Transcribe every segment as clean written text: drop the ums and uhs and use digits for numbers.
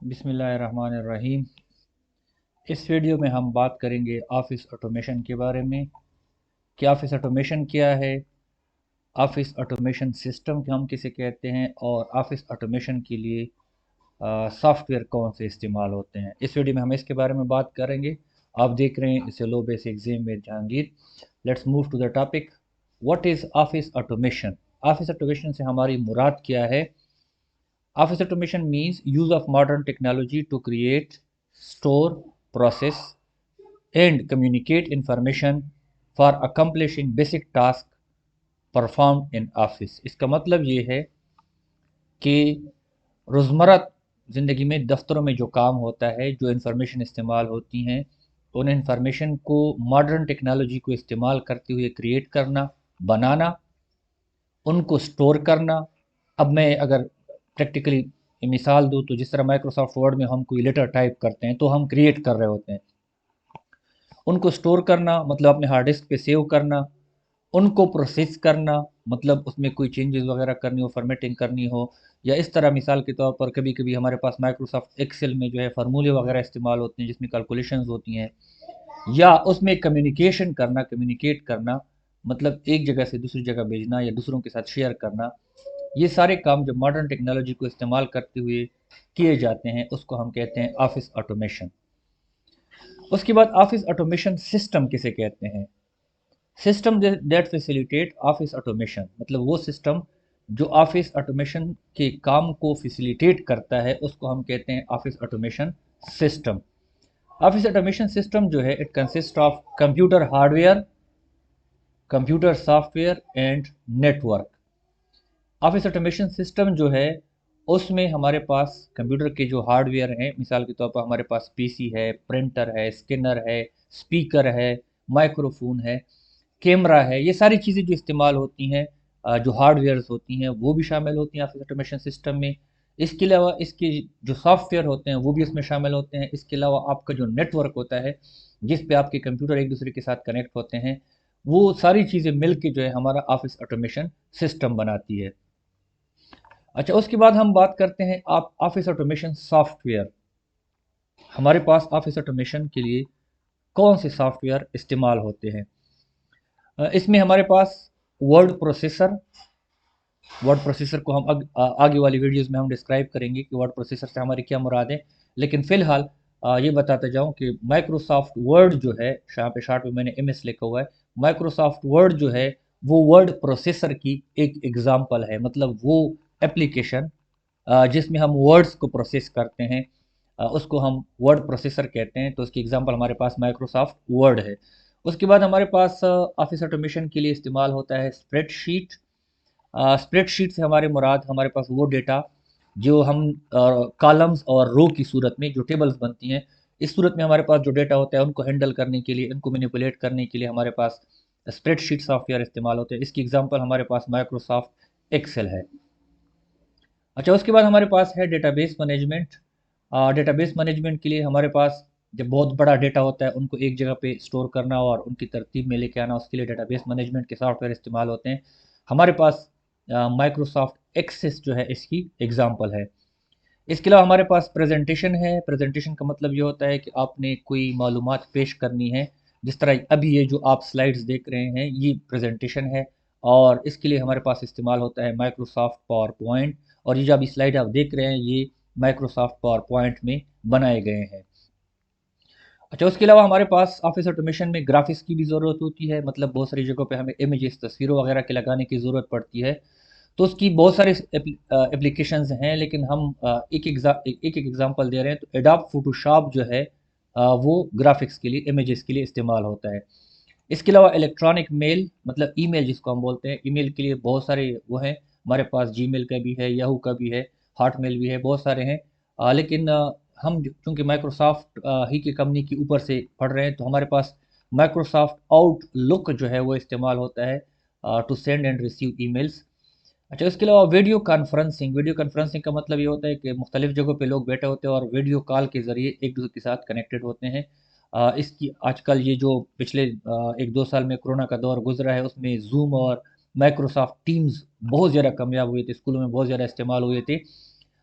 बिस्मिल्लाहिर्रहमानिर्रहीम। इस वीडियो में हम बात करेंगे ऑफ़िस ऑटोमेशन के बारे में कि ऑफ़िस ऑटोमेशन क्या है, ऑफ़िस ऑटोमेशन सिस्टम हम किसे कहते हैं और ऑफ़िस ऑटोमेशन के लिए सॉफ्टवेयर कौन से इस्तेमाल होते हैं। इस वीडियो में हम इसके बारे में बात करेंगे। आप देख रहे हैं इसे लो बेसिक एग्जाम में Jahangir. Let's move to the topic. What is office automation? Office automation से हमारी मुराद क्या है? Office automation means use of modern technology to create, store, process, and communicate information for accomplishing basic tasks performed in office। इसका मतलब ये है कि रोज़मर्रा ज़िंदगी में दफ्तरों में जो काम होता है, जो इन्फॉर्मेशन इस्तेमाल होती हैं, उन इन्फॉर्मेशन को मॉडर्न टेक्नोलॉजी को इस्तेमाल करते हुए क्रिएट करना, बनाना, उनको स्टोर करना। अब मैं अगर प्रैक्टिकली मिसाल दूँ तो जिस तरह माइक्रोसॉफ्ट वर्ड में हम कोई लेटर टाइप करते हैं तो हम क्रिएट कर रहे होते हैं। उनको स्टोर करना मतलब अपने हार्ड डिस्क पे सेव करना, उनको प्रोसेस करना मतलब उसमें कोई चेंजेस वगैरह करनी हो, फॉर्मेटिंग करनी हो, या इस तरह मिसाल के तौर पर कभी कभी हमारे पास माइक्रोसॉफ्ट एक्सेल में जो है फार्मूले वगैरह इस्तेमाल होते हैं जिसमें कैलकुलेशंस होती हैं, या उसमें कम्युनिकेशन करना, कम्युनिकेट करना मतलब एक जगह से दूसरी जगह भेजना या दूसरों के साथ शेयर करना। ये सारे काम जो मॉडर्न टेक्नोलॉजी को इस्तेमाल करते हुए किए जाते हैं उसको हम कहते हैं ऑफिस ऑटोमेशन। उसके बाद ऑफिस ऑटोमेशन सिस्टम किसे कहते हैं? System that facilitate office automation मतलब वो सिस्टम जो ऑफिस ऑटोमेशन के काम को फैसिलिटेट करता है उसको हम कहते हैं office automation system. Office automation system जो है it consist of computer hardware, computer software and network. Office automation system जो है उसमें हमारे पास कंप्यूटर के जो हार्डवेयर हैं, मिसाल के तौर पर हमारे पास पीसी है, प्रिंटर है, स्कैनर है, स्पीकर है, माइक्रोफोन है, कैमरा है, ये सारी चीज़ें जो इस्तेमाल होती हैं, जो हार्डवेयर्स होती हैं वो भी शामिल होती हैं ऑफिस ऑटोमेशन सिस्टम में। इसके अलावा इसके जो सॉफ्टवेयर होते हैं वो भी इसमें शामिल होते हैं। इसके अलावा आपका जो नेटवर्क होता है जिस पे आपके कंप्यूटर एक दूसरे के साथ कनेक्ट होते हैं, वो सारी चीज़ें मिल के जो है हमारा ऑफिस ऑटोमेशन सिस्टम बनाती है। अच्छा, उसके बाद हम बात करते हैं आप ऑफिस ऑटोमेशन सॉफ्टवेयर। हमारे पास ऑफिस ऑटोमेशन के लिए कौन से सॉफ्टवेयर इस्तेमाल होते हैं? इसमें हमारे पास वर्ड प्रोसेसर। वर्ड प्रोसेसर को हम आगे वाली वीडियोस में हम डिस्क्राइब करेंगे कि वर्ड प्रोसेसर से हमारी क्या मुराद है, लेकिन फ़िलहाल ये बताते जाऊं कि माइक्रोसॉफ्ट वर्ड जो है, यहाँ पे शार्ट में मैंने एमएस लिखा हुआ है, माइक्रोसॉफ्ट वर्ड जो है वो वर्ड प्रोसेसर की एक एग्जांपल है। मतलब वो एप्लीकेशन जिसमें हम वर्ड्स को प्रोसेस करते हैं, उसको हम वर्ड प्रोसेसर कहते हैं। तो उसकी एग्जांपल हमारे पास माइक्रोसॉफ्ट वर्ड है। उसके बाद हमारे पास ऑफिस ऑटोमेशन के लिए इस्तेमाल होता है स्प्रेडशीट। स्प्रेडशीट से हमारे मुराद हमारे पास वो डेटा जो हम कॉलम्स और रो की सूरत में जो टेबल्स बनती हैं, इस सूरत में हमारे पास जो डेटा होता है उनको हैंडल करने के लिए, इनको मैनिपुलेट करने के लिए हमारे पास स्प्रेडशीट सॉफ्टवेयर इस्तेमाल होते हैं। इसकी एग्जांपल हमारे पास माइक्रोसॉफ्ट एक्सेल है। अच्छा, उसके बाद हमारे पास है डेटाबेस मैनेजमेंट। डेटाबेस मैनेजमेंट के लिए हमारे पास जब बहुत बड़ा डेटा होता है उनको एक जगह पे स्टोर करना और उनकी तरतीब में लेके आना, उसके लिए डेटाबेस मैनेजमेंट के सॉफ्टवेयर इस्तेमाल होते हैं। हमारे पास माइक्रोसॉफ्ट एक्सेस जो है इसकी एग्जांपल है। इसके अलावा हमारे पास प्रेजेंटेशन है। प्रेजेंटेशन का मतलब ये होता है कि आपने कोई मालूमात पेश करनी है। जिस तरह अभी ये जो आप स्लाइड्स देख रहे हैं ये प्रेजेंटेशन है, और इसके लिए हमारे पास इस्तेमाल होता है माइक्रोसॉफ्ट पावर पॉइंट। और ये जो अभी स्लाइड आप देख रहे हैं ये माइक्रोसॉफ्ट पावर पॉइंट में बनाए गए हैं। अच्छा, उसके अलावा हमारे पास ऑफिस ऑटोमेशन में ग्राफिक्स की भी ज़रूरत होती है। मतलब बहुत सारी जगहों पे हमें इमेजेस, तस्वीरों वगैरह के लगाने की ज़रूरत पड़ती है। तो उसकी बहुत सारे एप्लीकेशंस हैं, लेकिन हम एक एग्जांपल दे रहे हैं। तो एडोब फोटोशॉप जो है वो ग्राफिक्स के लिए, इमेजेस के लिए इस्तेमाल होता है। इसके अलावा इलेक्ट्रॉनिक मेल मतलब ईमेल जिसको हम बोलते हैं, ईमेल के लिए बहुत सारे वो हैं। हमारे पास जीमेल का भी है, याहू का भी है, हॉटमेल भी है, बहुत सारे हैं। लेकिन हम चूँकि माइक्रोसॉफ्ट ही की कंपनी के ऊपर से पढ़ रहे हैं तो हमारे पास माइक्रोसॉफ्ट आउटलुक जो है वो इस्तेमाल होता है to send and receive emails. अच्छा, इसके अलावा वीडियो कॉन्फ्रेंसिंग। वीडियो कॉन्फ्रेंसिंग का मतलब ये होता है कि मुख्तलिफ जगहों पे लोग बैठे होते हैं और वीडियो कॉल के ज़रिए एक दूसरे के साथ कनेक्टेड होते हैं। इसकी आजकल ये जो पिछले 1-2 साल में कोरोना का दौर गुजरा है उसमें जूम और माइक्रोसॉफ्ट टीम्स बहुत ज़्यादा कामयाब हुए थे, स्कूलों में बहुत ज़्यादा इस्तेमाल हुए थे।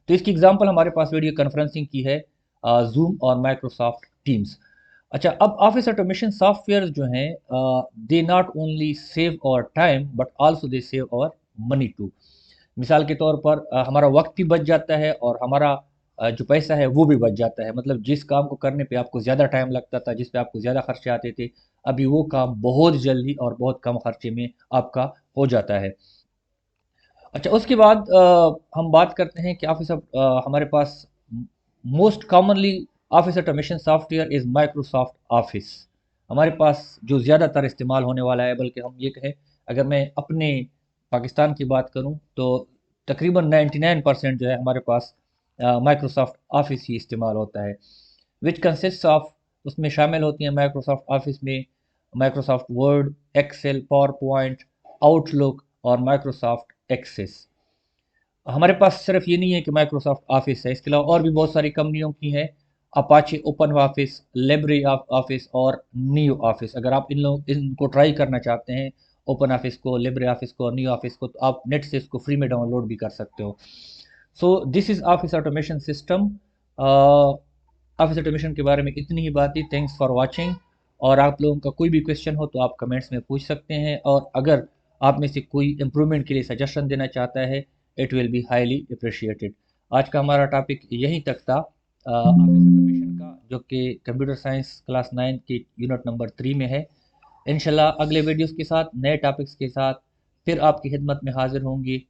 तो इसकी एग्जांपल हमारे पास वीडियो कॉन्फ्रेंसिंग की है, जूम और माइक्रोसॉफ्ट टीम्स। अच्छा, अब ऑफिस ऑटोमेशन सॉफ्टवेयर जो हैं, they not only save our time but also they save our money too. मिसाल के तौर पर हमारा वक्त भी बच जाता है और हमारा जो पैसा है वो भी बच जाता है। मतलब जिस काम को करने पे आपको ज़्यादा टाइम लगता था, जिस पे आपको ज़्यादा खर्चे आते थे, अभी वो काम बहुत जल्दी और बहुत कम खर्चे में आपका हो जाता है। अच्छा, उसके बाद हम बात करते हैं कि ऑफिस हमारे पास most commonly office automation software is Microsoft office. हमारे पास जो ज़्यादातर इस्तेमाल होने वाला है, बल्कि हम ये कहें, अगर मैं अपने पाकिस्तान की बात करूं तो तकरीबन 99% जो है हमारे पास माइक्रोसॉफ्ट ऑफिस ही इस्तेमाल होता है, विच कंसिस्ट ऑफ, उसमें शामिल होती हैं माइक्रोसॉफ्ट ऑफिस में Microsoft Word, Excel, Power Point, Outlook और माइक्रोसॉफ्ट एक्सेस। हमारे पास सिर्फ ये नहीं है कि माइक्रोसॉफ्ट ऑफिस है, इसके अलावा और भी बहुत सारी कंपनियों की है, Apache open office, Libre office और न्यू ऑफिस। अगर आप इनको ट्राई करना चाहते हैं, ओपन ऑफिस को, लिब्रे ऑफिस को और न्यू ऑफिस को, तो आप नेट से इसको फ्री में डाउनलोड भी कर सकते हो। So this is office automation system. Office automation के बारे में इतनी ही बात थी। Thanks for watching. और आप लोगों का कोई भी क्वेश्चन हो तो आप कमेंट्स में पूछ सकते हैं, और अगर आप में से कोई इम्प्रूवमेंट के लिए सजेशन देना चाहता है, it will be highly appreciated. आज का हमारा टॉपिक यहीं तक था, ऑफिस ऑटोमेशन का, जो कि कंप्यूटर साइंस क्लास 9 के यूनिट नंबर 3 में है। इंशाल्लाह अगले वीडियोस के साथ, नए टॉपिक्स के साथ फिर आपकी खिदमत में हाजिर होंगी।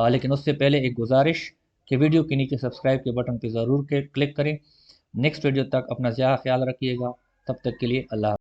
लेकिन उससे पहले एक गुजारिश कि वीडियो के नीचे सब्सक्राइब के बटन पर ज़रूर क्लिक करें। नेक्स्ट वीडियो तक अपना ज़्यादा ख्याल रखिएगा। तब तक के लिए अल्लाह।